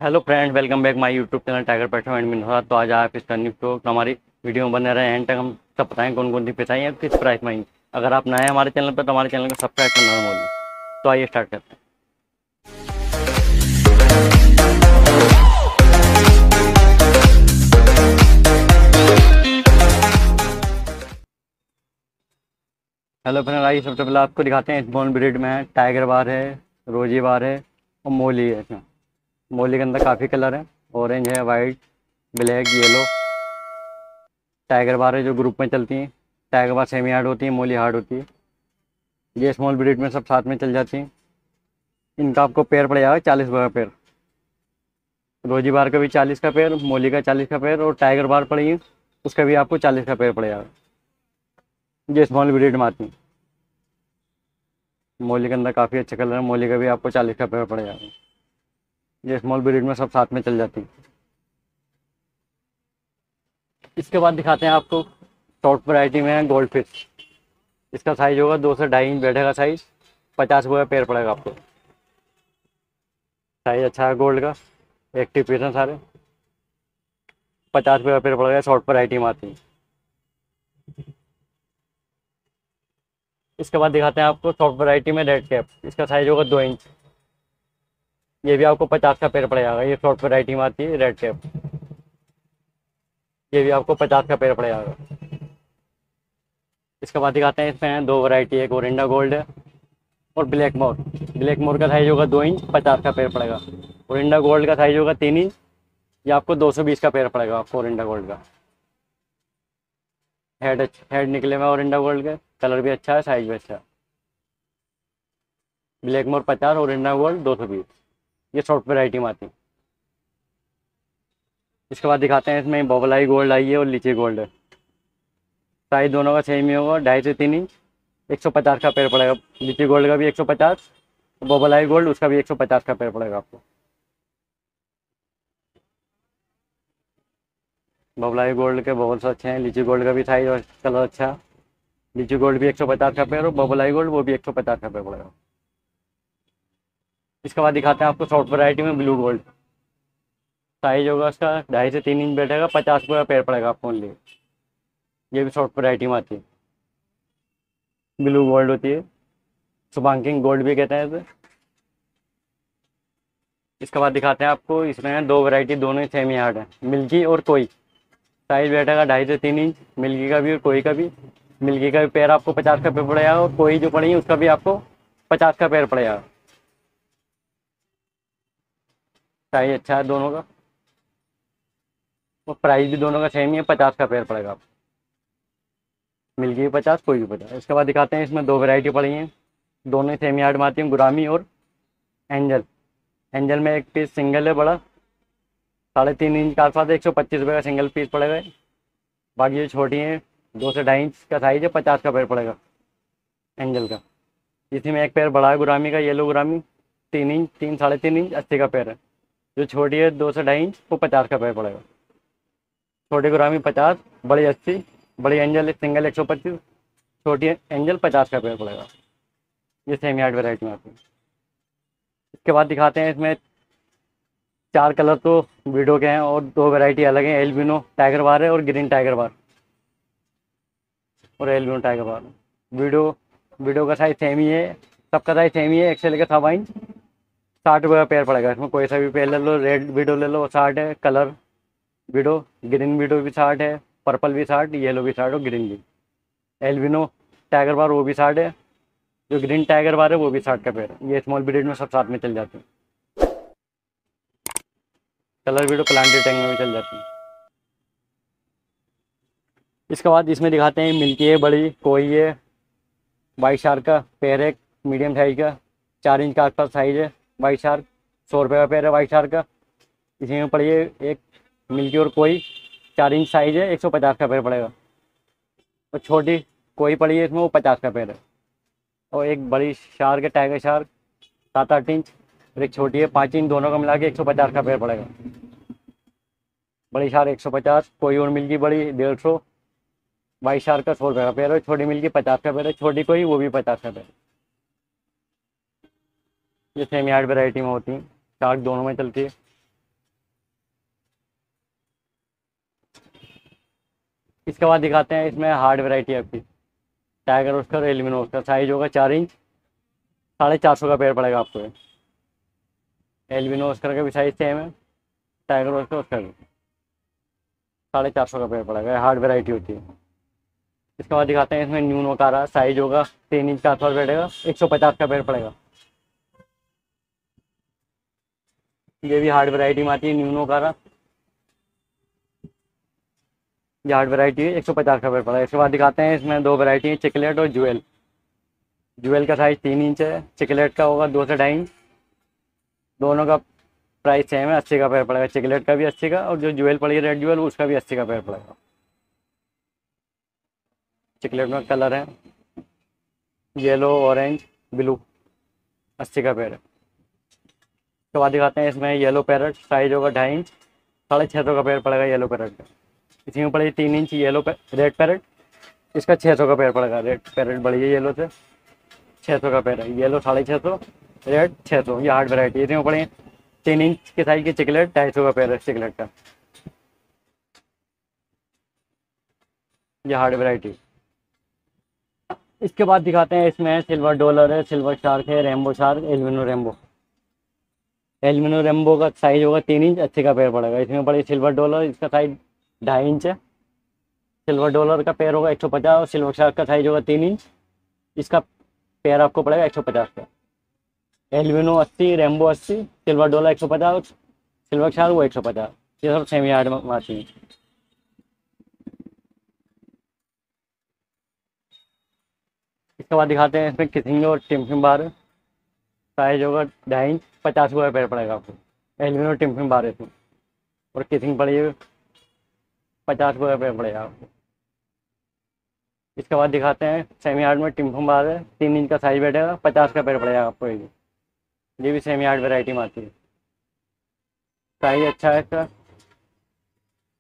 Hello friend, welcome back my YouTube channel tiger petro and minora. तो आज आप इसका न्यू तो हमारी वीडियो में बने रहे एंड तक। हम सब बताएं कौन कौन सी फिश आई है किस प्राइस में आई। अगर आप नए हैं हमारे चैनल पर तो हमारे चैनल को सब्सक्राइब करना ना भूलें। तो आइए स्टार्ट करते हैं। हेलो फ्रेंड, आइए सबसे पहले आपको दिखाते हैं। स्मॉल ब्रीड में है, टाइगर बार है, रोजी बार है और मोली है। इसमें मोली के अंदर काफ़ी कलर है, ऑरेंज है, वाइट, ब्लैक, येलो। टाइगर बार है जो ग्रुप में चलती हैं। टाइगर बार सेमी हार्ड होती है, मोली हार्ड होती है। ये स्मॉल ब्रीड में सब साथ में चल जाती हैं। इनका आपको पेयर पड़ जाएगा 40 रुपये का पेयर। रोजी बार का भी 40 का पेयर, मोली का 40 का पेयर और टाइगर बार पड़ेगी उसका भी आपको 40 का पेयर पड़ जाएगा। ये स्मॉल ब्रीड में आती है। मोली के अंदर काफ़ी अच्छा कलर है, मोली का भी आपको 40 का पेयर पड़ जाएगा। ये स्मॉल ब्रीड में सब साथ में चल जाती है। इसके बाद दिखाते हैं आपको शॉर्ट वैरायटी में है गोल्ड फिश। इसका साइज होगा 2 से 2.5 इंच बैठेगा साइज। 50 रुपये का पेयर पड़ेगा आपको। साइज अच्छा है गोल्ड का, एक्टिव पीस हैं सारे। 50 रुपये का पेयर पड़ेगा, शॉर्ट वैरायटी में आती है। इसके बाद दिखाते हैं आपको सॉफ्ट वैरायटी में रेड कैप। इसका साइज होगा 2 इंच। ये भी आपको 50 का पेयर पड़ जाएगा। ये सॉफ्ट वैरायटी में आती है रेड कैप। ये भी आपको 50 का पेयर पड़ जाएगा। इसके बाद दिखाते हैं, इसमें दो वैरायटी, एक ओरिंडा गोल्ड है और ब्लैक मोर। ब्लैक मोर का साइज होगा 2 इंच, 50 का पेयर पड़ेगा। ओरिंडा गोल्ड का साइज होगा 3 इंच। ये आपको 220 का पेयर पड़ेगा आपको ओरिंडा गोल्ड का। हेड निकले हुए ओरिंडा गोल्ड के, कलर भी अच्छा है, साइज भी अच्छा है। ब्लैक मोर 50, ओरिंडा गोल्ड 220। ये शॉर्ट वैरायटी में आती है। इसके बाद दिखाते हैं, इसमें बबलाई गोल्ड आई है और लीची गोल्ड है। साइज दोनों का सेम ही होगा, 2.5 से 3 इंच। 150 का पेयर पड़ेगा। लीची गोल्ड का भी 150, बबलाई गोल्ड उसका भी 150 का पेयर पड़ेगा आपको। बबलाई गोल्ड के बहुत से अच्छे हैं, लीची गोल्ड का भी साइज और कलर अच्छा है। लीची गोल्ड भी 150 का पेयर और बबलाई गोल्ड वो भी 150 का पेयर पड़ेगा। इसके बाद दिखाते हैं आपको शॉर्ट वैरायटी में ब्लू गोल्ड। साइज होगा उसका 2.5 से 3 इंच बैठेगा, 50 रुपये का पेयर पड़ेगा आपको ओनली। ये भी शॉर्ट वैरायटी में आती है, ब्लू गोल्ड होती है, शुभांकिंग गोल्ड भी कहते हैं इसे। इसके बाद दिखाते हैं आपको, इसमें है दो वैरायटी, दोनों ही सेमी हार्ड है, मिल्की और कोई। साइज बैठेगा 2.5 से 3 इंच, मिल्की का भी और कोई का भी। मिल्की का भी पेयर आपको 50 का पेयर पड़ेगा और कोई जो पड़ी है उसका भी आपको 50 का पेयर पड़ेगा। साइज अच्छा है दोनों का और प्राइस भी दोनों का सेम ही है, 50 का पेयर पड़ेगा आपको। मिल्की भी 50, कोई भी 50। इसके बाद दिखाते हैं, इसमें दो वैरायटी पड़ी हैं, दोनों ही सेमी हार्ड में आती हैं, गुरामी और एंजल। एंजल में एक पीस सिंगल है बड़ा, 3.5 इंच का आसपास, 125 रुपये का सिंगल पीस पड़ेगा। बाकी ये छोटी हैं, 2 से 2.5 इंच का साइज है, 50 का पेयर पड़ेगा एंजल का। इसी में एक पेयर बड़ा है गुरामी का, येलो गुरामी, 3 इंच, 3-3.5 इंच, 80 का पेयर है। जो छोटी है 2 से 2.5 इंच वो 50 का पेयर पड़ेगा। छोटी गुरामी 50, बड़ी 80, बड़ी एंजल सिंगल 125, छोटी एंजल 50 का पेयर पड़ेगा। ये सेमी हार्ड वेराइटी में आती है। इसके बाद दिखाते हैं, इसमें 4 कलर तो वीडो के हैं और 2 वैरायटी अलग हैं, एल्बिनो टाइगर बार है और ग्रीन टाइगर बार और एल्बिनो टाइगर बार। वीडो का साइज सेम ही है, सबका साइज सेम ही है, 1 से लेकर 7 इंच। 60 रुपये का पेयर पड़ेगा। इसमें कोई सा भी पेयर ले लो, रेड वीडो ले लो 60 है, कलर वीडो, ग्रीन वीडो भी 60 है, पर्पल भी 60, येलो भी 60 और ग्रीन भी। एल्बिनो टाइगर बार वो भी 60 है, जो ग्रीन टाइगर बार है वो भी 60 का पेयर है। ये स्मॉल ब्रीड में सब साथ में चल जाते हैं। कलर वीडो प्लांटेड टैंक में भी चल जाती है। इसके बाद इसमें दिखाते हैं, मिल्की है बड़ी, कोई है, वाइट शार्क का पेयर है, मीडियम साइज का, 4 इंच का आसपास साइज है। वाइट शार्क 100 रुपये का पेयर है वाइट शार्क का। इसी में पड़ी है एक मिल्की और कोई, 4 इंच साइज है, 150 का पेयर पड़ेगा। और छोटी कोई पड़ी है इसमें, वो 50 का पेयर है। और एक बड़ी शार्क है, टाइगर शार्क, 7-8 इंच, और एक छोटी है 5 इंच, दोनों का मिला के 150 का पेयर पड़ेगा। बड़ी शार्क 150, कोई और मिल्की बड़ी 150, वाइट शार्क का 100 रुपये का पेयर है, छोटी मिल्की 50 का पेयर है, छोटी कोई वो भी 50 का पेयर। ये सेमी हार्ड वेराइटी में होती है, शार्क दोनों में चलती है। इसके बाद दिखाते हैं इसमें हार्ड वैरायटी आपकी। Tiger Oscar albino Oscar, size होगा 4 इंच, 450 का पेयर पड़ेगा आपको ये। एल्बिनो ओस्कर का भी साइज सेम है, टाइगर ओस्कर उसका भी 450 का पेयर पड़ेगा, हार्ड वैरायटी होती है। इसके बाद दिखाते हैं इसमें न्यूनो का रहा, साइज होगा 3 इंच का आसपास बैठेगा, 150 का पेयर पड़ेगा। ये भी हार्ड वैरायटी में आती है न्यूनो का रहा, ये हार्ड वैरायटी है, 150 का पेयर पड़ेगा। इसके बाद दिखाते हैं इसमें 2 वैरायटी है, चिकलेट और ज्वेल। ज्वेल का साइज 3 इंच है, चिकलेट का होगा 2 से 2.5 इंच। दोनों का प्राइस सेम है, 80 का पेयर पड़ेगा। चिकलेट का भी 80 का, और जो ज्वेल पड़ी है रेड ज्वेल उसका भी 80 का पेयर पड़ेगा। चिकलेट में कलर है येलो, ऑरेंज, ब्लू, 80 का पेयर है। उसके बाद दिखाते हैं इसमें येलो पैरट, साइज होगा 2.5 इंच, 650 का पेयर पड़ेगा येलो पैरट का। इसी में पड़ेगी 3 इंच येलो रेड पैरट, इसका 600 का पेयर पड़ेगा। रेड पैरट बड़ी है येलो से, 600 का पेयर है। येलो 650, रेड 600, ये हार्ड वैरायटी है। इसी में पड़ेगी 3 इंच के साइज की चिकलेट, 250 का पेयर है चिकलेट का, ये हार्ड वैरायटी। इसके बाद दिखाते हैं इसमें सिल्वर डॉलर है, सिल्वर शार्क है, rainbow shark, albino rainbow. Albino rainbow का साइज होगा 3 इंच, 80 का पेयर पड़ेगा। इसमें पड़ेगी सिल्वर डॉलर, इसका साइज 2.5 इंच है। सिल्वर डॉलर का पेयर होगा 150, और सिल्वर शार्क का साइज होगा 3 इंच, इसका पेयर आपको पड़ेगा 150 का। Albino 80, rainbow 80, silver dollar 150, silver shark वो 150, ये सब सेमी हार्ड में आती है। इसके बाद दिखाते हैं इसमें किसिंग और टिम्फिम बार, साइज होगा 2.5 इंच, 50 का पेयर पड़ेगा आपको। एल्बिनो टिम्फिम बार है इसमें, और किसिंग पड़ेगी 50 का पेयर पड़ेगा आपको। इसके बाद दिखाते हैं सेमी हार्ड में टिम्फिम बार है, 3 इंच का साइज बैठेगा, 50 का पेयर पड़ेगा आपको। ये भी सेमी हार्ड वैरायटी में आती है, साइज अच्छा है इसका,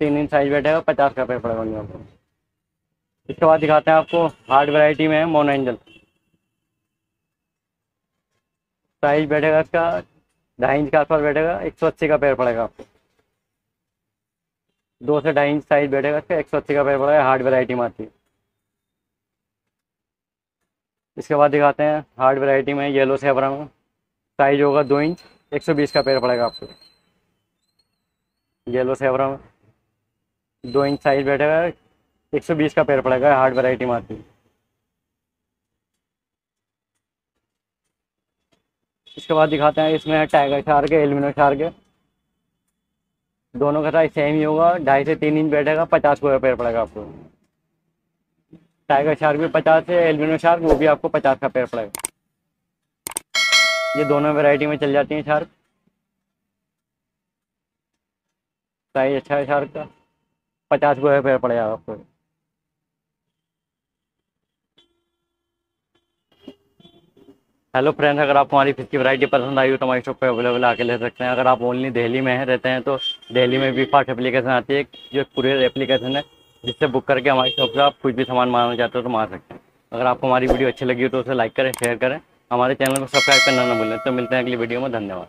3 इंच साइज बैठेगा, 50 का पेयर पड़ेगा आपको। इसके बाद दिखाते हैं आपको हार्ड वैरायटी में है मोनो एंजल, साइज बैठेगा इसका 2.5 इंच के आसपास बैठेगा, 180 का पेयर पड़ेगा आपको। 2 से 2.5 इंच साइज बैठेगा इसका, 180 का पेयर पड़ेगा, हार्ड वैरायटी में आती है। इसके बाद दिखाते हैं हार्ड वैरायटी में येलो सेवरा में, साइज होगा 2 इंच, 120 का पेयर पड़ेगा आपको। येलो सेवरा में 2 इंच साइज बैठेगा, 120 का पेयर पड़ेगा, हार्ड वैरायटी में आती है। इसके बाद दिखाते हैं इसमें टाइगर शार्क है, एल्बिनो शार्क है, दोनों का साइज सेम ही होगा, 2.5 से 3 इंच बैठेगा, 50 का पेयर पड़ेगा आपको। टाइगर शार्क भी 50 है, एल्बिनो शार्क वो भी आपको 50 का पेयर पड़ेगा। ये दोनों वैरायटी में चल जाती हैं शार्क, साइज अच्छा है शार्क का, 50 का पेयर पड़ेगा आपको। हेलो फ्रेंड्स, अगर आपको हमारी फिश की वैरायटी पसंद आई हो तो हमारी शॉप पे अवेलेबल आके ले सकते हैं। अगर आप ओनली दिल्ली में रहते हैं तो दिल्ली में भी फास्ट एप्लीकेशन आती है, जो कुरियर एप्लीकेशन है, जिससे बुक करके हमारी शॉप से आप कुछ भी सामान मांगना चाहते हो तो मांग सकते हैं। अगर आपको हमारी वीडियो अच्छी लगी हो तो उसे लाइक करें, शेयर करें, हमारे चैनल को सब्सक्राइब करना ना भूलें। तो मिलते हैं अगली वीडियो में, धन्यवाद।